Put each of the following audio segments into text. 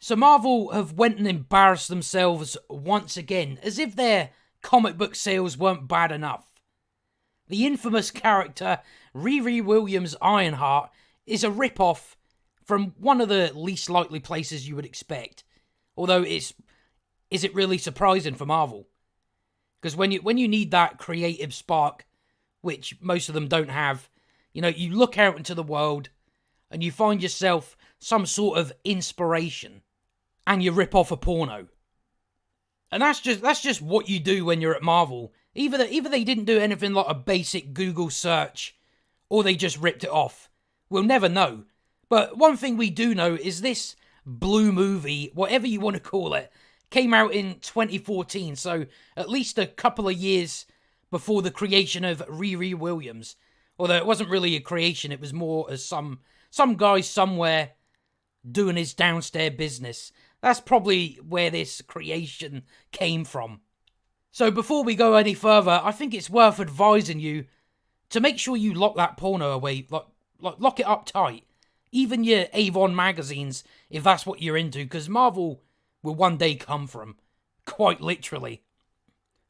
So Marvel have went and embarrassed themselves once again, as if their comic book sales weren't bad enough. The infamous character Riri Williams' Ironheart is a rip-off from one of the least likely places you would expect. Although is it really surprising for Marvel? Because when you need that creative spark, which most of them don't have, you look out into the world and you find yourself some sort of inspiration and you rip off a porno. And that's just what you do when you're at Marvel. Either they didn't do anything like a basic Google search or they just ripped it off. We'll never know. But one thing we do know is this blue movie, whatever you want to call it, came out in 2014, so at least a couple of years before the creation of Riri Williams. Although it wasn't really a creation, it was more as some guy somewhere doing his downstairs business. That's probably where this creation came from. So before we go any further, I think it's worth advising you to make sure you lock that porno away, lock it up tight. Even your Avon magazines, if that's what you're into, because Marvel will one day come from, quite literally.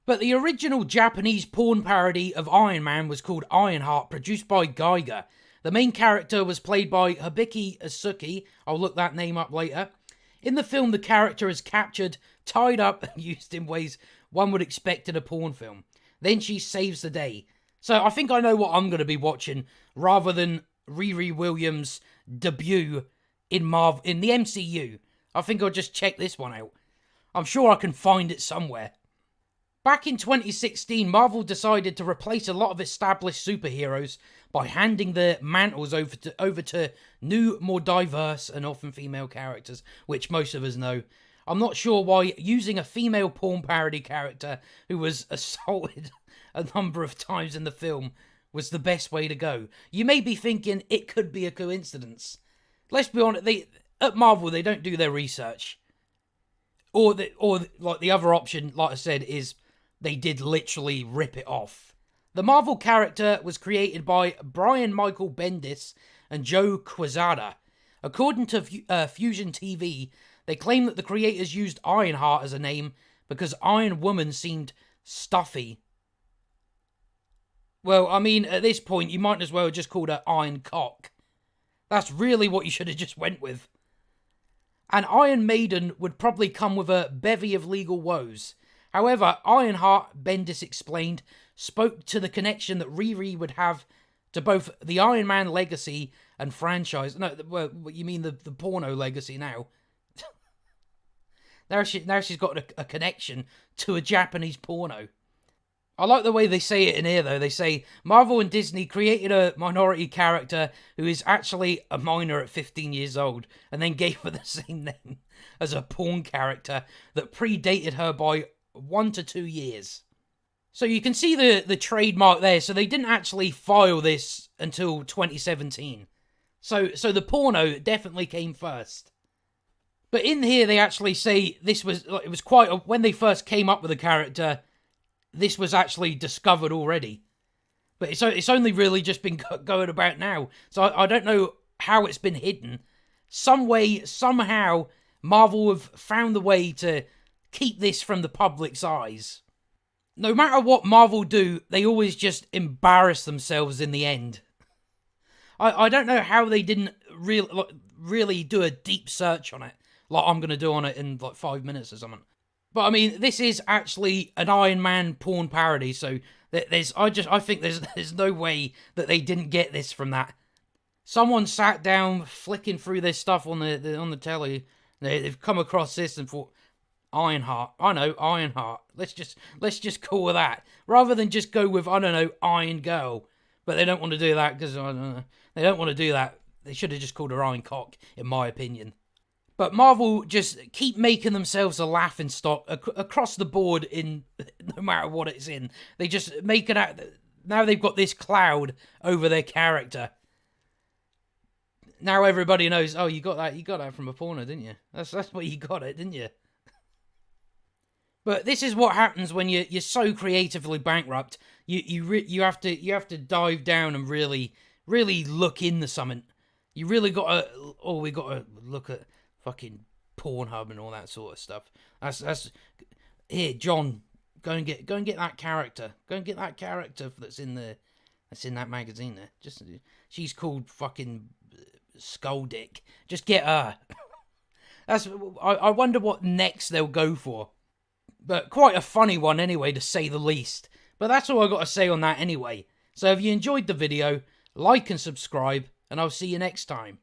But the original Japanese porn parody of Iron Man was called Ironheart, produced by Geiger. The main character was played by Hibiki Asuki. I'll look that name up later. In the film, the character is captured, tied up, and used in ways one would expect in a porn film. Then she saves the day. So I think I know what I'm going to be watching, rather than Riri Williams' debut in the MCU. I think I'll just check this one out. I'm sure I can find it somewhere. Back in 2016, Marvel decided to replace a lot of established superheroes by handing the mantles over to new, more diverse and often female characters, which most of us know. I'm not sure why using a female porn parody character who was assaulted a number of times in the film was the best way to go. You may be thinking it could be a coincidence. Let's be honest, at Marvel they don't do their research. Or like the other option, like I said, is they did literally rip it off. The Marvel character was created by Brian Michael Bendis and Joe Quesada. According to Fusion TV, they claim that the creators used Ironheart as a name because Iron Woman seemed stuffy. Well, I mean, at this point, you might as well have just called her Iron Cock. That's really what you should have just went with. And Iron Maiden would probably come with a bevy of legal woes. However, Ironheart, Bendis explained, spoke to the connection that Riri would have to both the Iron Man legacy and franchise. No, well, you mean the porno legacy now. Now she's got a connection to a Japanese porno. I like the way they say it in here, though. They say, Marvel and Disney created a minority character who is actually a minor at 15 years old, and then gave her the same name as a porn character that predated her by 1 to 2 years. So you can see the trademark there. So they didn't actually file this until 2017. So the porno definitely came first. But in here they actually say it was quite when they first came up with the character, this was actually discovered already. But it's only really just been going about now. So I don't know how it's been hidden. Some way, somehow, Marvel have found the way to keep this from the public's eyes. No matter what Marvel do, they always just embarrass themselves in the end. I don't know how they didn't really do a deep search on it, like I'm going to do on it in like 5 minutes or something. But I mean, this is actually an Iron Man porn parody, so I think there's no way that they didn't get this from that. Someone sat down flicking through this stuff on the telly. They've come across this and thought, Ironheart. I know, Ironheart. Let's just call it that, rather than just go with, I don't know, Iron Girl. But they don't want to do that because they don't want to do that. They should have just called her Iron Cock, in my opinion. But Marvel just keep making themselves a laughing stock across the board in no matter what it's in. They just make it out. Now they've got this cloud over their character. Now everybody knows. Oh, you got that from a porno, didn't you? That's where you got it, didn't you? But this is what happens when you're so creatively bankrupt. You have to dive down and really look into something. You really got to. Oh, we got to look at fucking Pornhub and all that sort of stuff. That's here, John. Go and get that character. Go and get that character that's in that magazine there. She's called fucking Skull Dick. Just get her. I wonder what next they'll go for. But quite a funny one anyway, to say the least. But that's all I got to say on that anyway. So if you enjoyed the video, like and subscribe, and I'll see you next time.